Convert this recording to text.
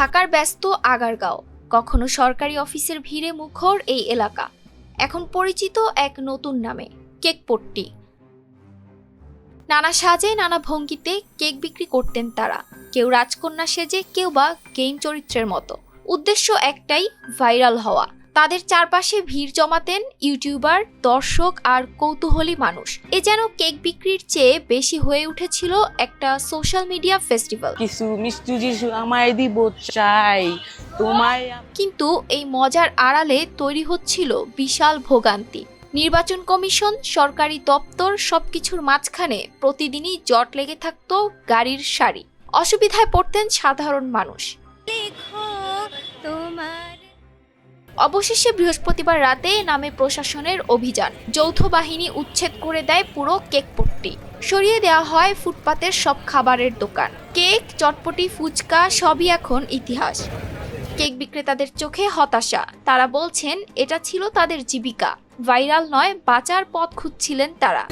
ঢাকার ব্যস্ত আগারগাঁও, কখনো সরকারি অফিসের ভিড়ে মুখর এই এলাকা এখন পরিচিত এক নতুন নামে, কেকপট্টি। নানা সাজে নানা ভঙ্গিতে কেক বিক্রি করতেন তারা, কেউ রাজকন্যা সেজে, কেউ বা গেম চরিত্রের মতো। উদ্দেশ্য একটাই, ভাইরাল হওয়া। তাদের চারপাশে ভিড় জমাতেন ইউটিউবার, দর্শক আর কৌতূহলী মানুষ। এ যেন কেক বিক্রির চেয়ে বেশি হয়ে উঠেছিল একটা সোশ্যাল মিডিয়া ফেস্টিভ্যাল। কিছু মিষ্টি যিশু আমায় দিব চাই তোমায়। কিন্তু এই মজার আড়ালে তৈরি হচ্ছিল বিশাল ভোগান্তি। নির্বাচন কমিশন, সরকারি দপ্তর, সবকিছুর মাঝখানে প্রতিদিনই জট লেগে থাকত গাড়ির সারি। অসুবিধায় পড়তেন সাধারণ মানুষ। অবশেষে বৃহস্পতিবার রাতে নামে প্রশাসনের অভিযান। যৌথ বাহিনী উচ্ছেদ করে দেয় পুরো কেকপট্টি। সরিয়ে দেওয়া হয় ফুটপাতের সব খাবারের দোকান। কেক, চটপটি, ফুচকা সবই এখন ইতিহাস। কেক বিক্রেতাদের চোখে হতাশা। তারা বলছেন এটা ছিল তাদের জীবিকা। ভাইরাল নয়, বাঁচার পথ খুঁজছিলেন তারা।